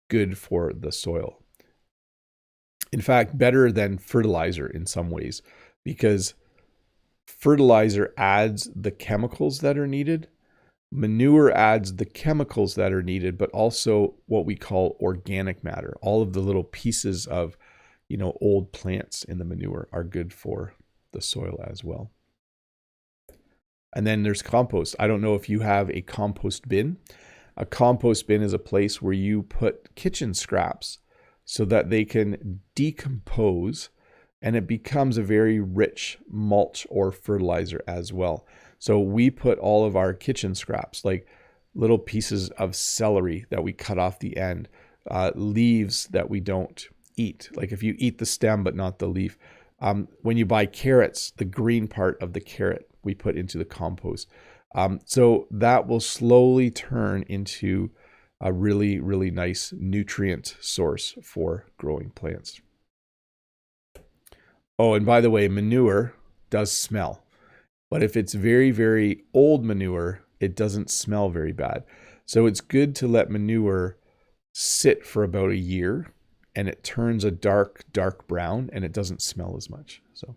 good for the soil. In fact, better than fertilizer in some ways, because fertilizer adds the chemicals that are needed. Manure adds the chemicals that are needed, but also what we call organic matter. All of the little pieces of, old plants in the manure are good for the soil as well. And then there's compost. I don't know if you have a compost bin. A compost bin is a place where you put kitchen scraps so that they can decompose and it becomes a very rich mulch or fertilizer as well. So we put all of our kitchen scraps, like little pieces of celery that we cut off the end, leaves that we don't eat. Like if you eat the stem but not the leaf. When you buy carrots, the green part of the carrot we put into the compost. So that will slowly turn into a really, really nice nutrient source for growing plants. Oh, and by the way, manure does smell. But if it's very, very old manure, it doesn't smell very bad. So it's good to let manure sit for about a year and it turns a dark, dark brown and it doesn't smell as much. So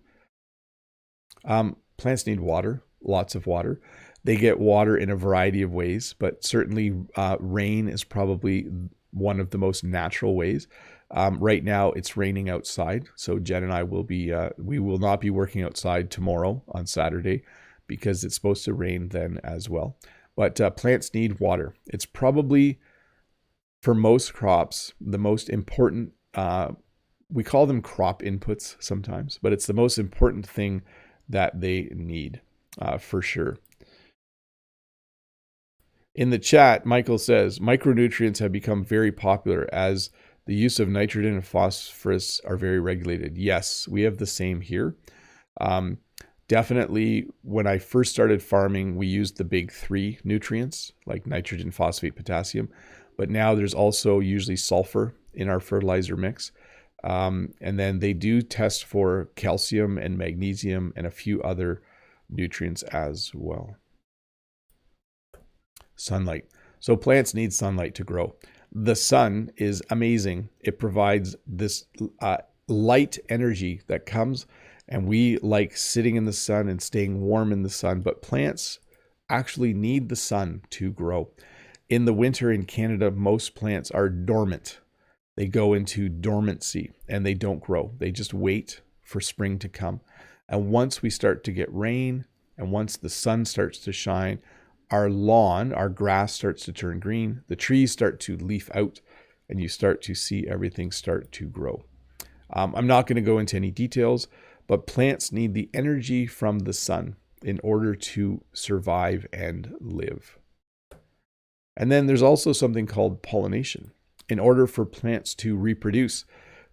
plants need water, lots of water. They get water in a variety of ways, but certainly rain is probably one of the most natural ways. Right now it's raining outside. So Jen and I we will not be working outside tomorrow on Saturday because it's supposed to rain then as well. But plants need water. It's probably, for most crops, the most important, we call them crop inputs sometimes, but it's the most important thing that they need for sure. In the chat, Michael says, micronutrients have become very popular as the use of nitrogen and phosphorus are very regulated. Yes, we have the same here. Definitely, when I first started farming, we used the big three nutrients like nitrogen, phosphate, potassium. But now there's also usually sulfur in our fertilizer mix. And then they do test for calcium and magnesium and a few other nutrients as well. Sunlight. So plants need sunlight to grow. The sun is amazing. It provides this light energy that comes, and we like sitting in the sun and staying warm in the sun, but plants actually need the sun to grow. In the winter in Canada, most plants are dormant. They go into dormancy and they don't grow. They just wait for spring to come. And once we start to get rain and once the sun starts to shine, our lawn, our grass starts to turn green, the trees start to leaf out, and you start to see everything start to grow. I'm not going to go into any details, but plants need the energy from the sun in order to survive and live. And then there's also something called pollination. In order for plants to reproduce,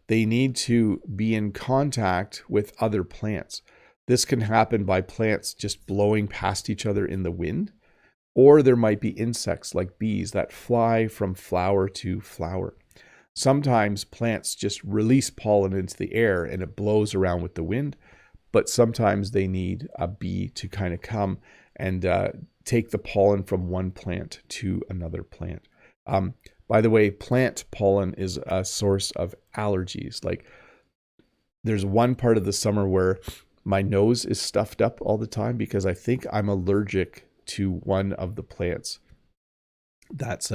they need to be in contact with other plants. This can happen by plants just blowing past each other in the wind. Or there might be insects like bees that fly from flower to flower. Sometimes plants just release pollen into the air and it blows around with the wind, but sometimes they need a bee to kind of come and take the pollen from one plant to another plant. By the way, plant pollen is a source of allergies. Like there's one part of the summer where my nose is stuffed up all the time because I think I'm allergic to one of the plants that's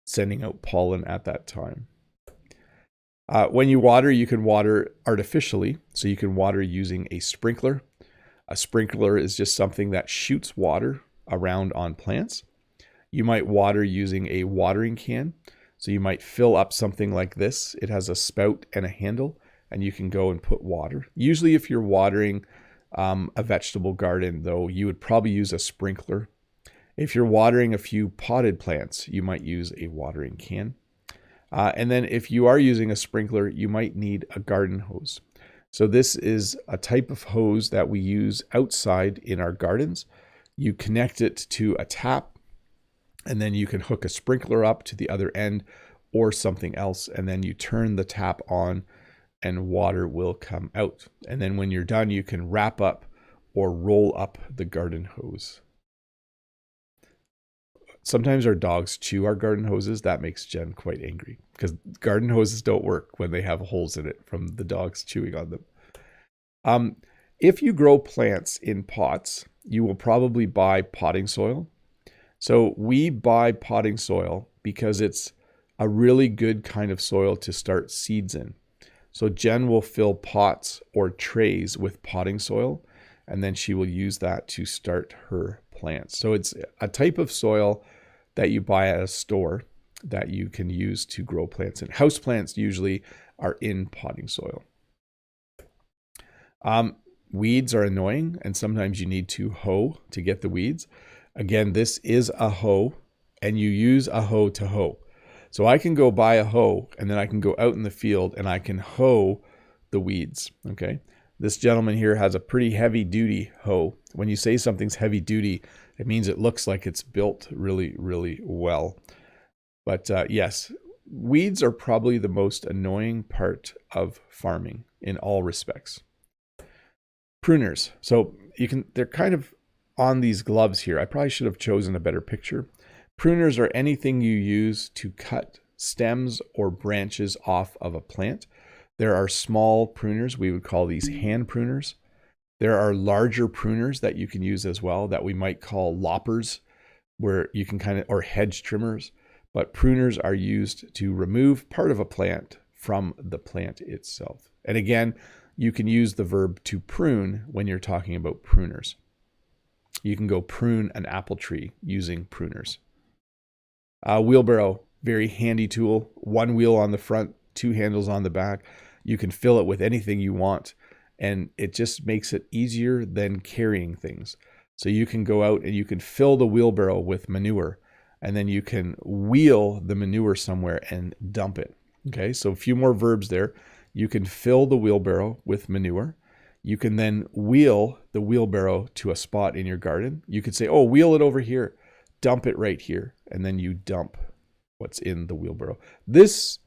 sending out pollen at that time. When you water, you can water artificially. So you can water using a sprinkler. A sprinkler is just something that shoots water around on plants. You might water using a watering can. So you might fill up something like this. It has a spout and a handle, and you can go and put water. Usually if you're watering a vegetable garden, though, you would probably use a sprinkler. If you're watering a few potted plants, you might use a watering can. And then if you are using a sprinkler, you might need a garden hose. So this is a type of hose that we use outside in our gardens. You connect it to a tap, and then you can hook a sprinkler up to the other end or something else, and then you turn the tap on and water will come out. And then when you're done, you can wrap up or roll up the garden hose. Sometimes our dogs chew our garden hoses. That makes Jen quite angry because garden hoses don't work when they have holes in it from the dogs chewing on them. If you grow plants in pots, you will probably buy potting soil. So we buy potting soil because it's a really good kind of soil to start seeds in. So Jen will fill pots or trays with potting soil, and then she will use that to start her plants. So it's a type of soil that you buy at a store that you can use to grow plants in. Houseplants usually are in potting soil. Weeds are annoying, and sometimes you need to hoe to get the weeds. Again, this is a hoe, and you use a hoe to hoe. So I can go buy a hoe, and then I can go out in the field and I can hoe the weeds, okay? This gentleman here has a pretty heavy duty hoe. When you say something's heavy duty, it means it looks like it's built really, really well. But yes, weeds are probably the most annoying part of farming in all respects. Pruners. So they're kind of on these gloves here. I probably should have chosen a better picture. Pruners are anything you use to cut stems or branches off of a plant. There are small pruners. We would call these hand pruners. There are larger pruners that you can use as well that we might call loppers, where you can or hedge trimmers. But pruners are used to remove part of a plant from the plant itself. And again, you can use the verb to prune when you're talking about pruners. You can go prune an apple tree using pruners. Wheelbarrow, very handy tool. One wheel on the front, two handles on the back. You can fill it with anything you want, and it just makes it easier than carrying things. So you can go out and you can fill the wheelbarrow with manure, and then you can wheel the manure somewhere and dump it. Okay, so a few more verbs there. You can fill the wheelbarrow with manure. You can then wheel the wheelbarrow to a spot in your garden. You could say, oh, wheel it over here, dump it right here, and then you dump what's in the wheelbarrow. This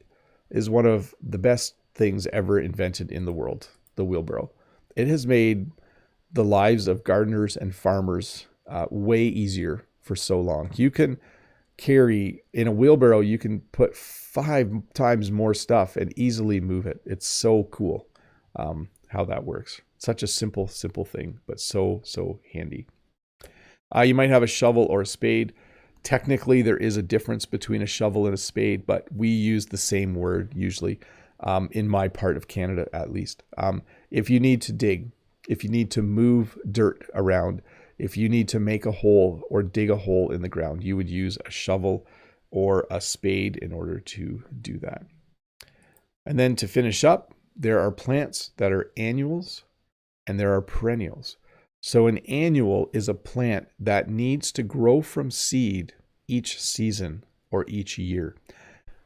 is one of the best things ever invented in the world, the wheelbarrow. It has made the lives of gardeners and farmers way easier for so long. You can carry, in a wheelbarrow, you can put 5 times more stuff and easily move it. It's so cool how that works. Such a simple thing, but so handy. You might have a shovel or a spade. Technically, there is a difference between a shovel and a spade, but we use the same word usually, in my part of Canada at least. If you need to dig, if you need to move dirt around, if you need to make a hole or dig a hole in the ground, you would use a shovel or a spade in order to do that. And then to finish up, there are plants that are annuals and there are perennials. So an annual is a plant that needs to grow from seed each season or each year.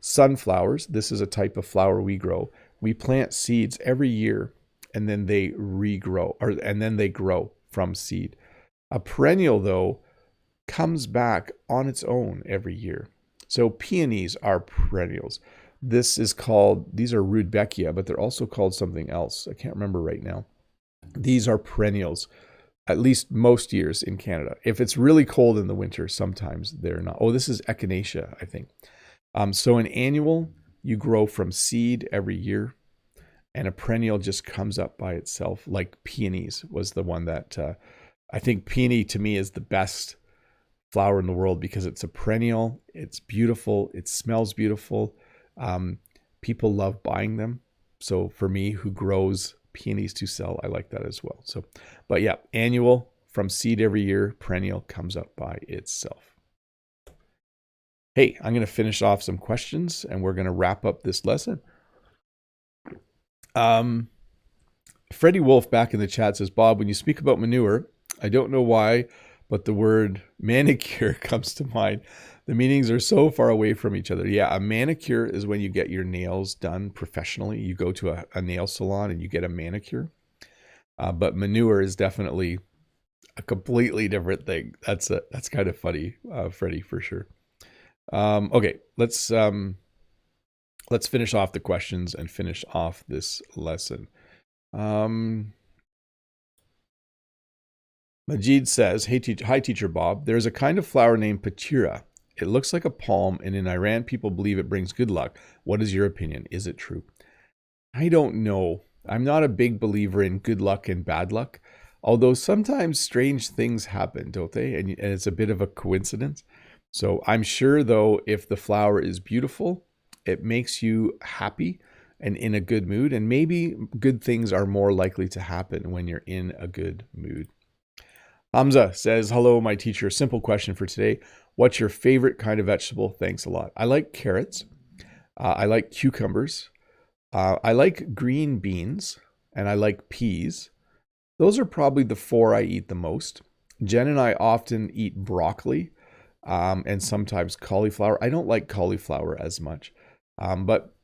Sunflowers, this is a type of flower we grow. We plant seeds every year and then they regrow, and then they grow from seed. A perennial, though, comes back on its own every year. So peonies are perennials. These are Rudbeckia, but they're also called something else. I can't remember right now. These are perennials, at least most years in Canada. If it's really cold in the winter, sometimes they're not. Oh, this is Echinacea, I think. So an annual, you grow from seed every year, and a perennial just comes up by itself, like peonies was the one that, I think peony to me is the best flower in the world because it's a perennial, it's beautiful, it smells beautiful. People love buying them. So for me, who grows peonies to sell, I like that as well. So, but yeah, annual, from seed every year, perennial comes up by itself. Hey, I'm going to finish off some questions and we're going to wrap up this lesson. Um, Freddie Wolf back in the chat says, Bob, when you speak about manure, I don't know why, but the word manicure comes to mind. The meanings are so far away from each other. Yeah, a manicure is when you get your nails done professionally. You go to a nail salon and you get a manicure. But manure is definitely a completely different thing. That's kind of funny, Freddie, for sure. Okay, let's finish off the questions and finish off this lesson. Majid says, hi, Teacher Bob. There's a kind of flower named Patira. It looks like a palm, and in Iran, people believe it brings good luck. What is your opinion? Is it true? I don't know. I'm not a big believer in good luck and bad luck, although sometimes strange things happen, don't they? And it's a bit of a coincidence. So I'm sure, though, if the flower is beautiful, it makes you happy and in a good mood, and maybe good things are more likely to happen when you're in a good mood. Hamza says, hello, my teacher. Simple question for today. What's your favorite kind of vegetable? Thanks a lot. I like carrots. I like cucumbers. I like green beans, and I like peas. Those are probably the four I eat the most. Jen and I often eat broccoli and sometimes cauliflower. I don't like cauliflower as much. But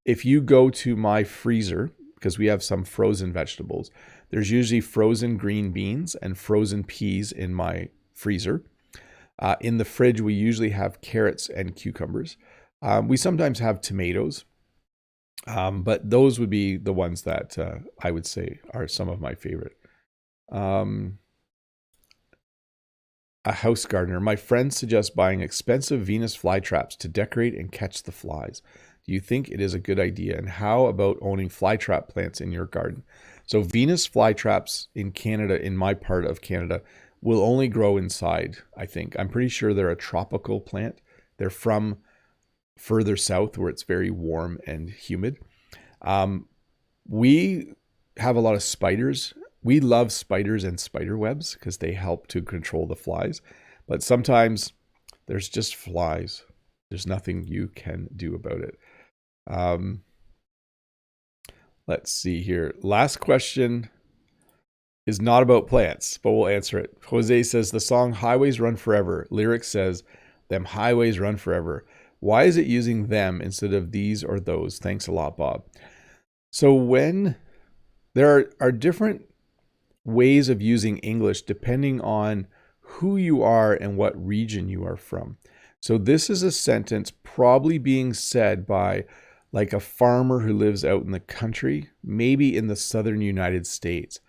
if you go to my freezer, because we have some frozen vegetables, there's usually frozen green beans and frozen peas in my freezer. In the fridge, we usually have carrots and cucumbers. We sometimes have tomatoes, but those would be the ones that I would say are some of my favorite. A house gardener. My friends suggest buying expensive Venus flytraps to decorate and catch the flies. Do you think it is a good idea? And how about owning flytrap plants in your garden? So Venus flytraps in Canada, in my part of Canada, will only grow inside, I think. I'm pretty sure they're a tropical plant. They're from further south where it's very warm and humid. We have a lot of spiders. We love spiders and spider webs because they help to control the flies. But sometimes there's just flies. There's nothing you can do about it. Let's see here. Last question is not about plants, but we'll answer it. Jose says, the song Highways Run Forever. Lyric says, them highways run forever. Why is it using them instead of these or those? Thanks a lot, Bob. So when there are different ways of using English depending on who you are and what region you are from. So this is a sentence probably being said by like a farmer who lives out in the country, maybe in the southern United States.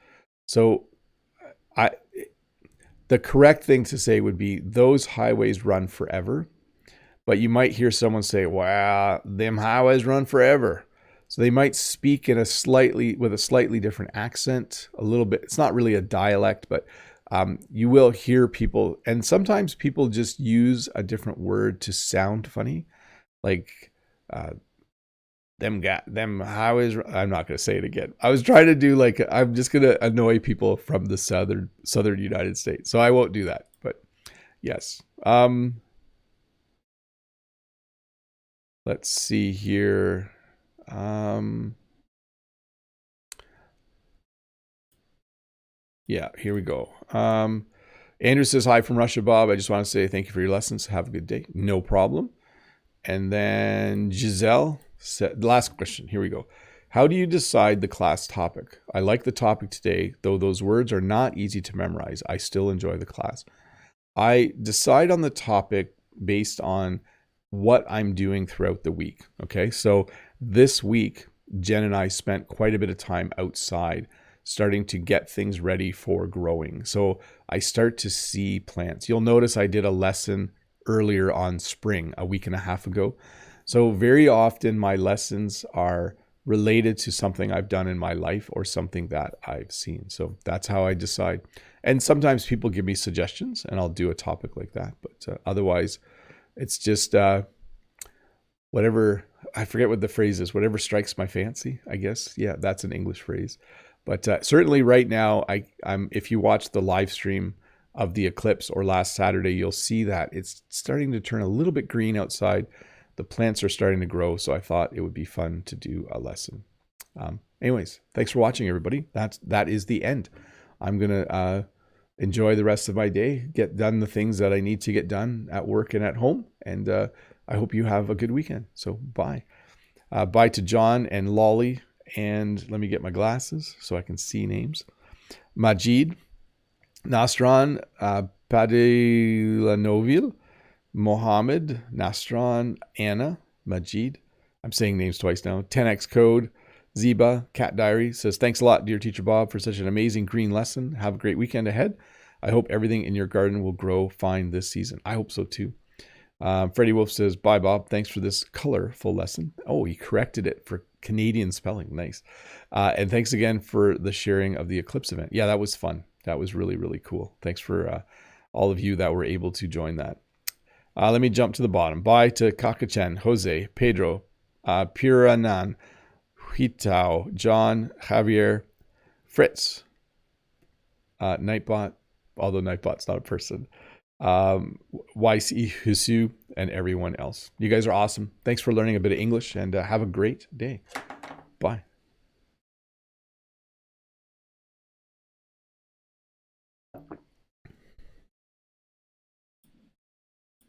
So the correct thing to say would be those highways run forever. But you might hear someone say, wow, them highways run forever. So they might speak with a slightly different accent, a little bit. It's not really a dialect, but you will hear people, and sometimes people just use a different word to sound funny, like them highways. I'm not going to say it again. I was trying to do I'm just going to annoy people from the southern United States, so I won't do that. But yes. Let's see here. Yeah, here we go. Andrew says, hi from Russia, Bob. I just want to say thank you for your lessons. Have a good day. No problem. And then Giselle said, last question. Here we go. How do you decide the class topic? I like the topic today, though those words are not easy to memorize. I still enjoy the class. I decide on the topic based on what I'm doing throughout the week. Okay, so this week, Jen and I spent quite a bit of time outside starting to get things ready for growing. So I start to see plants. You'll notice I did a lesson earlier on spring, a week and a half ago. So very often my lessons are related to something I've done in my life or something that I've seen. So that's how I decide. And sometimes people give me suggestions and I'll do a topic like that. But otherwise, it's just whatever, I forget what the phrase is, whatever strikes my fancy, I guess. Yeah, that's an English phrase. But certainly right now, I'm if you watch the live stream of the eclipse or last Saturday, you'll see that it's starting to turn a little bit green outside. The plants are starting to grow, so I thought it would be fun to do a lesson. Anyways, thanks for watching, everybody. That is the end. I'm going to enjoy the rest of my day, get done the things that I need to get done at work and at home. And I hope you have a good weekend. So bye. Bye to John and Lolly. And let me get my glasses so I can see names. Majid, Nastran, Padelanovil, Mohammed, Nastran, Anna, Majid. I'm saying names twice now. 10x Code, Zeba, Cat Diary says, thanks a lot, dear Teacher Bob, for such an amazing green lesson. Have a great weekend ahead. I hope everything in your garden will grow fine this season. I hope so too. Freddie Wolf says, bye, Bob. Thanks for this colorful lesson. Oh, he corrected it for Canadian spelling. Nice. And thanks again for the sharing of the eclipse event. Yeah, that was fun. That was really, really cool. Thanks for all of you that were able to join that. Let me jump to the bottom. Bye to Kakachan, Jose, Pedro, Piranan, Hitao, John, Javier, Fritz, Nightbot, although Nightbot's not a person, YC Husu, and everyone else. You guys are awesome. Thanks for learning a bit of English, and have a great day. Bye.